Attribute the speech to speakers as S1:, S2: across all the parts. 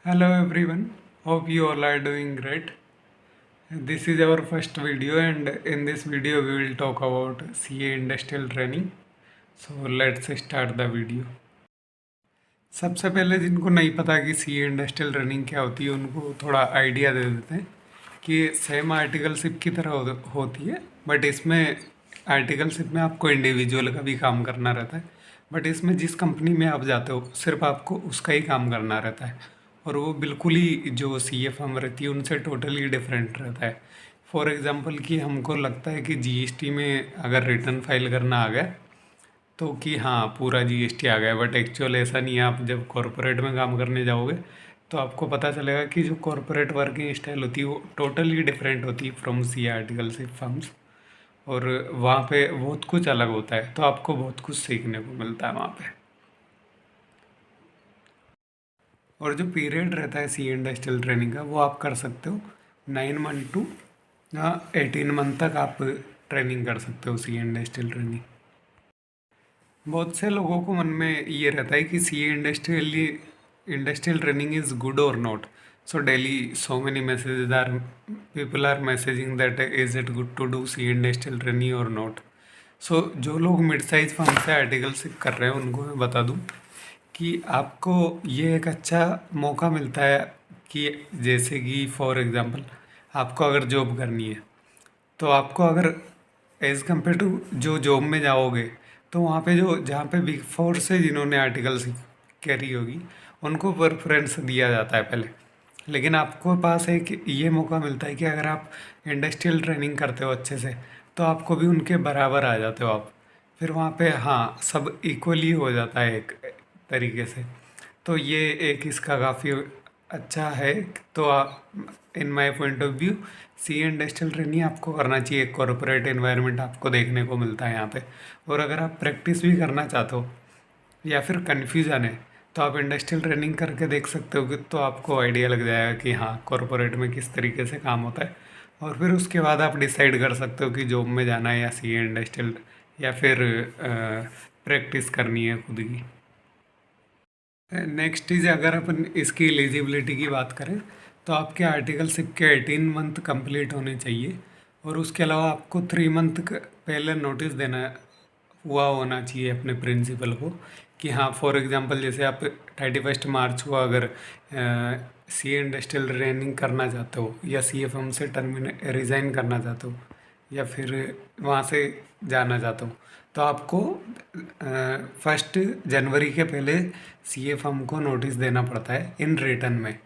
S1: Hello everyone, hope you all are doing great. This is our first video, and in this video we will talk about CA industrial training. So let's start the video. सबसे पहले जिनको नहीं पता कि CA industrial training क्या होती है उनको थोड़ा आइडिया दे देते हैं कि सेम आर्टिकलशिप की तरह होती है, बट इसमें आर्टिकलशिप में आपको इंडिविजुअल का भी काम करना रहता है, बट इसमें जिस कंपनी में आप जाते हो सिर्फ आपको उसका ही काम करना रहता है, और वो बिल्कुल ही जो CA फर्म रहती है उनसे टोटली डिफरेंट रहता है। फॉर एग्ज़ाम्पल कि हमको लगता है कि GST में अगर रिटर्न फाइल करना आ गया तो कि हाँ पूरा GST आ गया, बट एक्चुअल ऐसा नहीं है। आप जब कॉरपोरेट में काम करने जाओगे तो आपको पता चलेगा कि जो कॉरपोरेट वर्किंग स्टाइल होती है वो टोटली डिफरेंट होती है फ्रॉम CA आर्टिकलशिप फर्म्स, और वहाँ पे बहुत कुछ अलग होता है, तो आपको बहुत कुछ सीखने को मिलता है वहाँ पे। और जो पीरियड रहता है CA इंडस्ट्रियल ट्रेनिंग का वो आप कर सकते हो 9 मंथ टू 18 मंथ तक आप ट्रेनिंग कर सकते हो CA इंडस्ट्रियल ट्रेनिंग। बहुत से लोगों को मन में ये रहता है कि CA industrial training is good और not. So daily so many messages are people are messaging that is it good to do CA industrial training और नॉट। सो जो लोग मिड साइज फर्म से आर्टिकलशिप कर रहे हैं उनको मैं बता दूं कि आपको ये एक अच्छा मौका मिलता है कि जैसे कि फॉर एग्ज़ाम्पल आपको अगर जॉब करनी है तो आपको अगर एज़ कम्पेयर टू जो जॉब में जाओगे तो वहाँ पे जो जहाँ पे बिग फोर से जिन्होंने आर्टिकल्स करी होगी उनको प्रेफरेंस दिया जाता है पहले, लेकिन आपको पास एक ये मौका मिलता है कि अगर आप इंडस्ट्रियल ट्रेनिंग करते हो अच्छे से तो आपको भी उनके बराबर आ जाते हो आप। फिर वहाँ पे हाँ सब इक्वली हो जाता है एक तरीके से। तो ये एक इसका काफ़ी अच्छा है। तो in my point of view CA industrial training आपको करना चाहिए। कॉरपोरेट एनवायरनमेंट आपको देखने को मिलता है यहाँ पे, और अगर आप प्रैक्टिस भी करना चाहते हो या फिर कन्फ्यूज़न है तो आप इंडस्ट्रियल ट्रेनिंग करके देख सकते हो कि तो आपको आइडिया लग जाएगा कि हाँ कॉरपोरेट में किस तरीके से काम होता है, और फिर उसके बाद आप डिसाइड कर सकते हो कि जॉब में जाना है या CA इंडस्ट्रियल या फिर प्रैक्टिस करनी है खुद की। नेक्स्ट इज अगर अपन इसकी एलिजिबिलिटी की बात करें तो आपके आर्टिकलशिप के 18 मंथ कंप्लीट होने चाहिए, और उसके अलावा आपको 3 मंथ पहले नोटिस देना हुआ होना चाहिए अपने प्रिंसिपल को कि हाँ फॉर एग्जांपल जैसे आप 31 मार्च को अगर CA इंडस्ट्रियल ट्रेनिंग करना चाहते हो या CA फर्म से रिज़ाइन करना चाहते हो या फिर वहाँ से जाना चाहते हो तो आपको 1 जनवरी के पहले CA फर्म को नोटिस देना पड़ता है इन रिटर्न में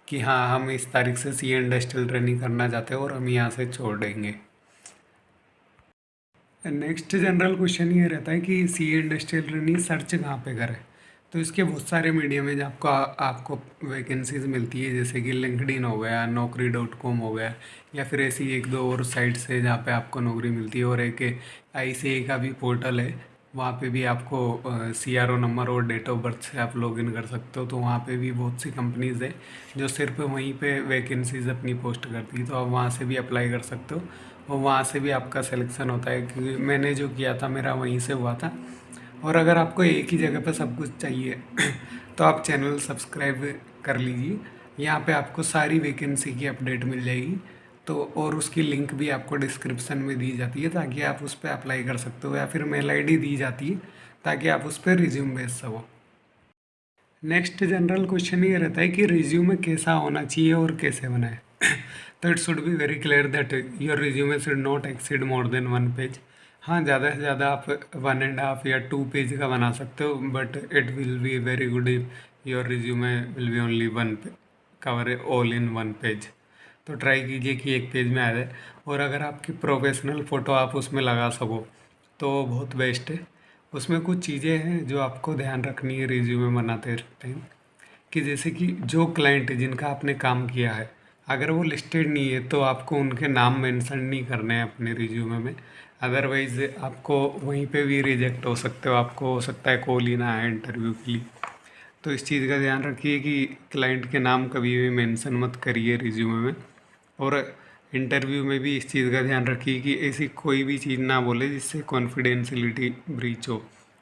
S1: कि हाँ हम इस तारीख से CA इंडस्ट्रियल ट्रेनिंग करना चाहते हैं और हम यहाँ से छोड़ देंगे। नेक्स्ट जनरल क्वेश्चन ये रहता है कि CA इंडस्ट्रियल ट्रेनिंग सर्च कहाँ पे करें। तो इसके बहुत सारे मीडियम है जहाँ आपको वैकेंसीज मिलती है, जैसे कि लिंक्डइन हो गया, naukri.com हो गया, या फिर ऐसी एक दो और साइट्स है जहाँ पे आपको नौकरी मिलती है, और एक ICAI का भी पोर्टल है, वहाँ पे भी आपको CRO नंबर और डेट ऑफ बर्थ से आप लॉगिन कर सकते हो। तो वहाँ पे भी बहुत सी कंपनीज़ है जो सिर्फ वहीं पे वैकेंसीज अपनी पोस्ट करती है, तो आप वहाँ से भी अप्लाई कर सकते हो और वहाँ से भी आपका सिलेक्शन होता है, क्योंकि मैंने जो किया था मेरा वहीं से हुआ था। और अगर आपको एक ही जगह पर सब कुछ चाहिए तो आप चैनल सब्सक्राइब कर लीजिए, यहाँ पे आपको सारी वैकेंसी की अपडेट मिल जाएगी। तो और उसकी लिंक भी आपको डिस्क्रिप्शन में दी जाती है ताकि आप उस पर अप्लाई कर सकते हो, या फिर मेल ID दी जाती है ताकि आप उस पर रिज्यूम भेज सको। नेक्स्ट जनरल क्वेश्चन ये रहता है कि रिज्यूमे कैसा होना चाहिए और कैसे बनाए। तो it should be very clear that your resume should not exceed more than 1 page. हाँ ज़्यादा से ज़्यादा आप 1.5 या 2 पेज का बना सकते हो, but it will be very good if your resume will be only one cover all in 1 page. तो ट्राई कीजिए कि 1 पेज में आ जाए, और अगर आपकी प्रोफेशनल फ़ोटो आप उसमें लगा सको तो बहुत बेस्ट है। उसमें कुछ चीज़ें हैं जो आपको ध्यान रखनी है रिज्यूमे बनाते टाइम, कि जैसे कि जो क्लाइंट जिनका आपने काम किया है अगर वो लिस्टेड नहीं है तो आपको उनके नाम मेंशन नहीं करने हैं अपने रिज्यूमे में, अदरवाइज़ आपको वहीं पे भी रिजेक्ट हो सकते हो, आपको हो सकता है कॉल ही ना आए इंटरव्यू के लिए। तो इस चीज़ का ध्यान रखिए कि क्लाइंट के नाम कभी भी मेंशन मत करिए रिज्यूमे में, और इंटरव्यू में भी इस चीज़ का ध्यान रखिए कि ऐसी कोई भी चीज़ ना बोले जिससे कॉन्फिडेंशियलिटी ब्रीच हो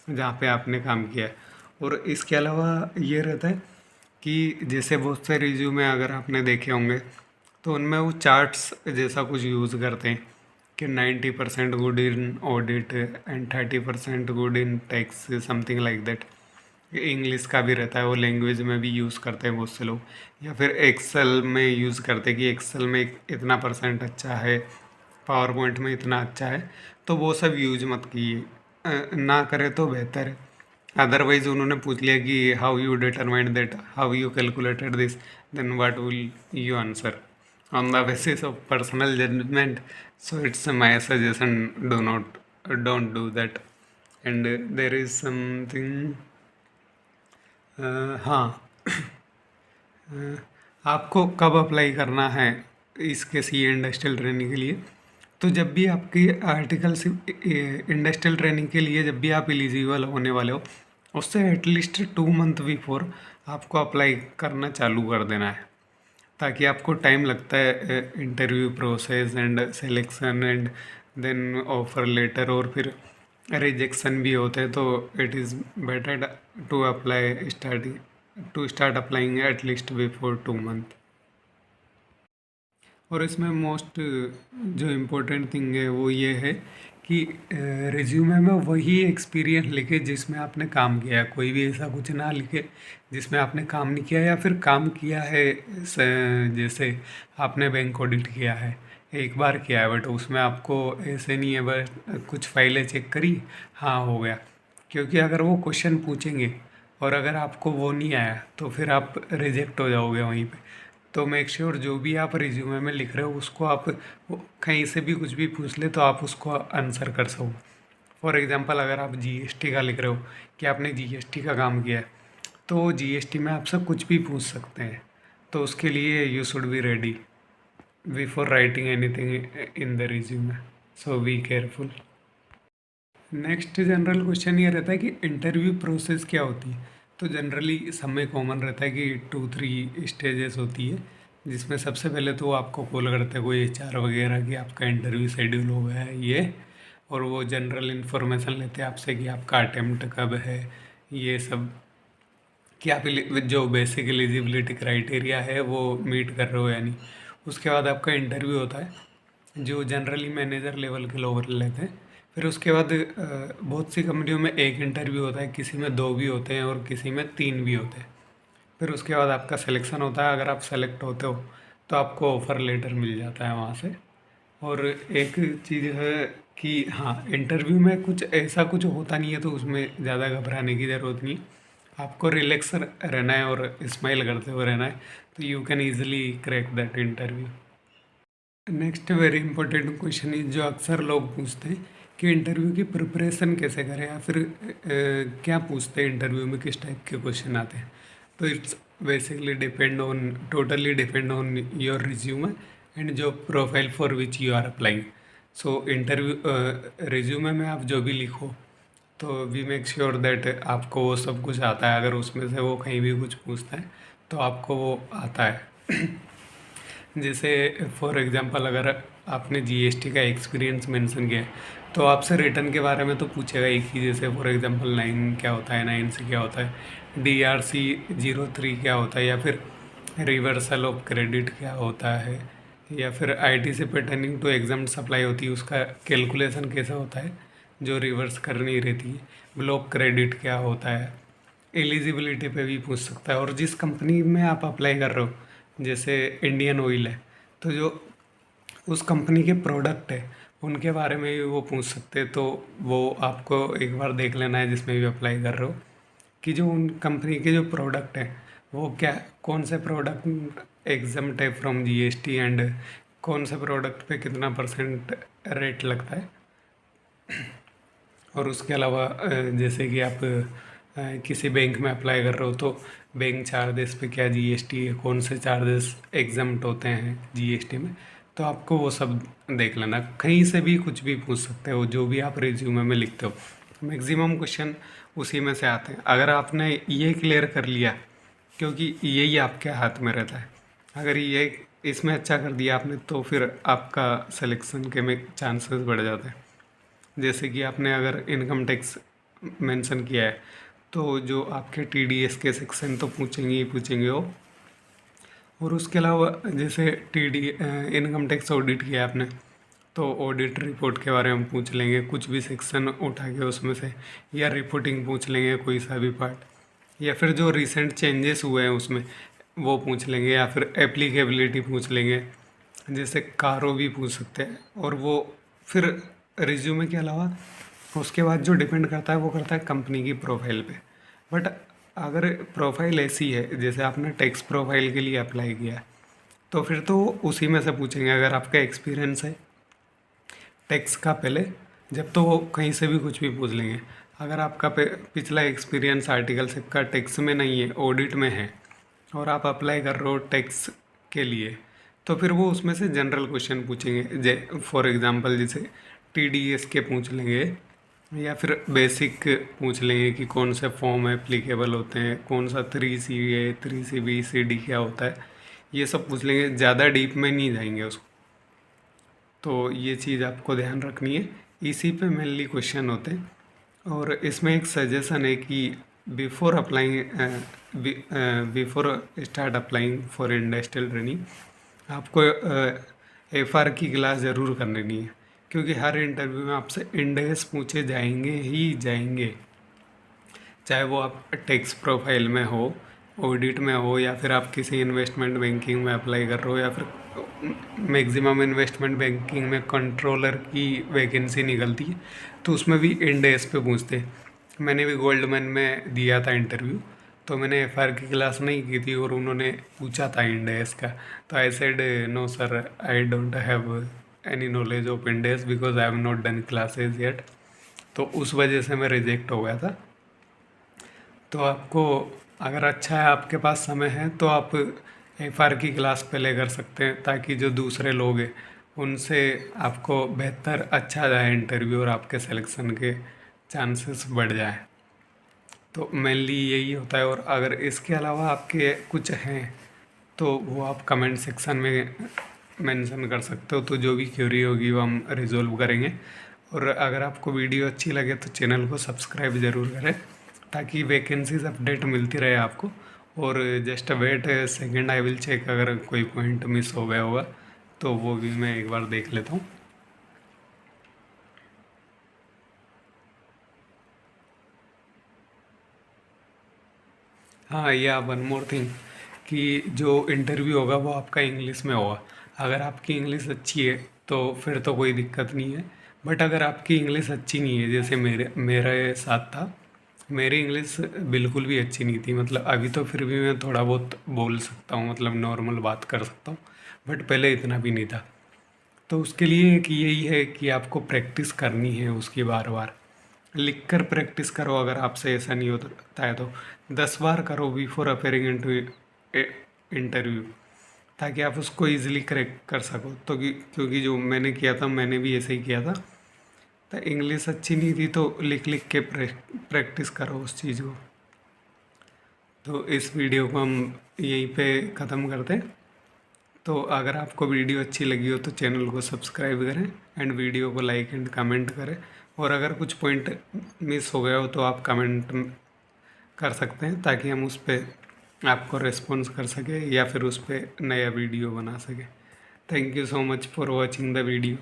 S1: जहाँ पे आपने काम किया है। और इसके अलावा ये रहता है कि जैसे बहुत से रिज्यूमे अगर आपने देखे होंगे तो उनमें वो चार्ट्स जैसा कुछ यूज़ करते हैं कि 90% good in audit and 30% good in tax, something like that. English का भी रहता है, वो लैंग्वेज में भी यूज़ करते हैं बहुत से लोग, या फिर एक्सेल में यूज़ करते हैं कि एक्सेल में इतना परसेंट अच्छा है, पावर पॉइंट में इतना अच्छा है। तो वो सब यूज मत कीजिए, ना करें तो बेहतर है। अदरवाइज उन्होंने पूछ लिया कि how you determined that, how you calculated this, then what will you answer on the basis of personal judgement. So it's my suggestion, don't do that. And there is something, हाँ, आपको कब apply करना है इसके सी industrial training के लिए। तो जब भी आपकी आर्टिकल इंडस्ट्रियल ट्रेनिंग के लिए जब भी आप एलिजिबल होने वाले हो, उससे एटलीस्ट 2 मंथ बिफोर आपको अप्लाई करना चालू कर देना है, ताकि आपको टाइम लगता है interview process and selection and then offer letter, और फिर रिजेक्शन भी होते हैं। तो it is better to apply start applying at least before 2 month. और इसमें मोस्ट जो इम्पोर्टेंट थिंग है वो ये है कि रिज्यूमे में वही एक्सपीरियंस लिखे जिसमें आपने काम किया है, कोई भी ऐसा कुछ ना लिखे जिसमें आपने काम नहीं किया, या फिर काम किया है जैसे आपने बैंक ऑडिट किया है, एक बार किया है, बट उसमें आपको ऐसे नहीं है बस कुछ फाइलें चेक करी, हाँ हो गया। क्योंकि अगर वो क्वेश्चन पूछेंगे और अगर आपको वो नहीं आया तो फिर आप रिजेक्ट हो जाओगे वहीं पे। तो मेक श्योर जो भी आप रिज्यूमे में लिख रहे हो उसको आप कहीं से भी कुछ भी पूछ ले तो आप उसको आंसर कर सको। फॉर एग्जांपल अगर आप जीएसटी का लिख रहे हो कि आपने जीएसटी का काम किया है, तो जीएसटी में आपसे कुछ भी पूछ सकते हैं। तो उसके लिए you should be ready before writing anything in the resume, so be careful. Next general question ये रहता है कि इंटरव्यू प्रोसेस क्या होती है। तो जनरली सब में कॉमन रहता है कि 2-3 स्टेजेस होती है, जिसमें सबसे पहले तो वो आपको कॉल करते हैं कोई एचआर वगैरह कि आपका इंटरव्यू शेड्यूल हो गया है ये, और वो जनरल इन्फॉर्मेशन लेते हैं आपसे कि आपका अटेम्प्ट कब है, ये सब, कि आप जो बेसिक एलिजिबिलिटी क्राइटेरिया है वो मीट कर रहे हो या नहीं। उसके बाद आपका इंटरव्यू होता है जो जनरली मैनेजर लेवल के लोग लेते हैं। फिर उसके बाद बहुत सी कंपनियों में एक इंटरव्यू होता है, किसी में 2 भी होते हैं और किसी में 3 भी होते हैं। फिर उसके बाद आपका सिलेक्शन होता है, अगर आप सेलेक्ट होते हो तो आपको ऑफ़र लेटर मिल जाता है वहाँ से। और एक चीज़ है कि हाँ, इंटरव्यू में कुछ ऐसा कुछ होता नहीं है तो उसमें ज़्यादा घबराने की ज़रूरत नहीं। आपको रिलैक्स रहना है और स्माइल करते हुए रहना है, तो you can easily crack that interview. Next very important question is जो अक्सर लोग पूछते हैं कि इंटरव्यू की प्रिपरेशन कैसे करें, या फिर क्या पूछते हैं इंटरव्यू में, किस टाइप के क्वेश्चन आते हैं। तो it's basically totally depend on your resume and जो profile for which you are applying. So interview resume में आप जो भी लिखो तो वी मेक श्योर दैट आपको वो सब कुछ आता है। अगर उसमें से वो कहीं भी कुछ पूछता है तो आपको वो आता है। जैसे फॉर एग्जांपल अगर आपने जीएसटी का एक्सपीरियंस मेंशन किया है तो आपसे रिटर्न के बारे में तो पूछेगा ही कि जैसे फॉर एग्जांपल 9 क्या होता है, 9C क्या होता है, DRC 03 क्या होता है, या फिर रिवर्सल ऑफ क्रेडिट क्या होता है, या फिर ITC pertaining to exam supply होती है उसका कैलकुलेशन कैसा होता है जो रिवर्स करनी रहती है, ब्लॉक क्रेडिट क्या होता है, एलिजिबिलिटी पे भी पूछ सकता है। और जिस कंपनी में आप अप्लाई कर रहे हो, जैसे इंडियन ऑयल है, तो जो उस कंपनी के प्रोडक्ट है उनके बारे में भी वो पूछ सकते हैं। तो वो आपको एक बार देख लेना है जिसमें भी अप्लाई कर रहे हो कि जो उन कंपनी के जो प्रोडक्ट हैं वो क्या, कौन से प्रोडक्ट एग्जाम्प्ट है फ्रॉम जीएसटी, एंड कौन से प्रोडक्ट पे कितना परसेंट रेट लगता है। और उसके अलावा जैसे कि आप किसी बैंक में अप्लाई कर रहे हो तो बैंक चार्जेस पे क्या जीएसटी है, कौन से चार्जेस एग्जम्प्ट होते हैं जीएसटी में, तो आपको वो सब देख लेना। कहीं से भी कुछ भी पूछ सकते हो जो भी आप रिज्यूमे में लिखते हो, मैक्सिमम क्वेश्चन उसी में से आते हैं। अगर आपने ये क्लियर कर लिया, क्योंकि यही आपके हाथ में रहता है, अगर ये इसमें अच्छा कर दिया आपने तो फिर आपका सिलेक्शन के में चांसेस बढ़ जाते हैं। जैसे कि आपने अगर इनकम टैक्स मेंशन किया है तो जो आपके TDS के सेक्शन तो पूछेंगे ही पूछेंगे वो। और उसके अलावा जैसे इनकम टैक्स ऑडिट किया आपने, तो ऑडिट रिपोर्ट के बारे में पूछ लेंगे, कुछ भी सेक्शन उठा के उसमें से, या रिपोर्टिंग पूछ लेंगे कोई सा भी पार्ट, या फिर जो रिसेंट चेंजेस हुए हैं उसमें वो पूछ लेंगे, या फिर एप्लीकेबिलिटी पूछ लेंगे, जैसे कारो भी पूछ सकते हैं। और वो फिर रिज्यूमे के अलावा उसके बाद जो डिपेंड करता है वो करता है कंपनी की प्रोफाइल पे। बट अगर प्रोफाइल ऐसी है जैसे आपने टैक्स प्रोफाइल के लिए अप्लाई किया है, तो फिर तो उसी में से पूछेंगे। अगर आपका एक्सपीरियंस है टैक्स का पहले, जब तो वो कहीं से भी कुछ भी पूछ लेंगे। अगर आपका पिछला एक्सपीरियंस आर्टिकल सिप का टैक्स में नहीं है, ऑडिट में है, और आप अप्लाई कर रहे हो टैक्स के लिए, तो फिर वो उसमें से जनरल क्वेश्चन पूछेंगे। फॉर एग्जांपल जैसे TDS के पूछ लेंगे, या फिर बेसिक पूछ लेंगे कि कौन से फॉर्म एप्लीकेबल होते हैं, कौन सा 3CA 3CB CD क्या होता है, ये सब पूछ लेंगे। ज़्यादा डीप में नहीं जाएंगे उसको। तो ये चीज़ आपको ध्यान रखनी है, इसी पे मेनली क्वेश्चन होते हैं। और इसमें एक सजेशन है कि before start applying for industrial training, आपको FR की क्लास ज़रूर करनी है, क्योंकि हर इंटरव्यू में आपसे इंडेस पूछे जाएंगे ही जाएंगे। चाहे वो आप टैक्स प्रोफाइल में हो, ऑडिट में हो, या फिर आप किसी इन्वेस्टमेंट बैंकिंग में अप्लाई कर रहे हो, या फिर मैक्सिमम इन्वेस्टमेंट बैंकिंग में कंट्रोलर की वैकेंसी निकलती है, तो उसमें भी इंडेस पे पूछते हैं। मैंने भी गोल्डमैन में दिया था इंटरव्यू, तो मैंने FR की क्लास नहीं की थी और उन्होंने पूछा था इंडेस का, तो I said no sir, I don't have any knowledge of indices because I have not done classes yet. तो उस वजह से मैं रिजेक्ट हो गया था। तो आपको अगर अच्छा है, आपके पास समय है, तो आप FR की क्लास पहले कर सकते हैं, ताकि जो दूसरे लोग हैं उनसे आपको बेहतर अच्छा जाए इंटरव्यू और आपके सिलेक्शन के चांसेस बढ़ जाए। तो मेनली यही होता है। और अगर इसके अलावा आपके कुछ हैं तो वो आप कमेंट सेक्शन में मेंशन कर सकते हो, तो जो भी क्वेरी होगी वो हम रिजॉल्व करेंगे। और अगर आपको वीडियो अच्छी लगे तो चैनल को सब्सक्राइब ज़रूर करें, ताकि वैकेंसीज अपडेट मिलती रहे आपको। और just wait second, I will check, अगर कोई पॉइंट मिस हो गया होगा तो वो भी मैं एक बार देख लेता हूँ। हाँ, या वन मोर थिंग, कि जो इंटरव्यू होगा वो आपका इंग्लिश में होगा। अगर आपकी इंग्लिश अच्छी है तो फिर तो कोई दिक्कत नहीं है। बट अगर आपकी इंग्लिश अच्छी नहीं है, जैसे मेरे साथ था, मेरी इंग्लिश बिल्कुल भी अच्छी नहीं थी। मतलब अभी तो फिर भी मैं थोड़ा बहुत बोल सकता हूँ, मतलब नॉर्मल बात कर सकता हूँ, बट पहले इतना भी नहीं था। तो उसके लिए एक यही है कि आपको प्रैक्टिस करनी है उसकी, बार बार लिख कर प्रैक्टिस करो। अगर आपसे ऐसा नहीं होता है तो 10 बार करो बिफोर अपेयरिंग इनटू इंटरव्यू, ताकि आप उसको इजीली करेक्ट कर सको। तो क्योंकि जो मैंने किया था, मैंने भी ऐसे ही किया था। तो इंग्लिश अच्छी नहीं थी, तो लिख लिख के प्रैक्टिस करो उस चीज़ को। तो इस वीडियो को हम यहीं पे ख़त्म करते हैं। तो अगर आपको वीडियो अच्छी लगी हो तो चैनल को सब्सक्राइब करें, एंड वीडियो को लाइक एंड कमेंट करें। और अगर कुछ पॉइंट मिस हो गया हो तो आप कमेंट कर सकते हैं, ताकि हम उस पर आपको रिस्पॉन्स कर सकें, या फिर उस पर नया वीडियो बना सकें। Thank you so much for watching the video.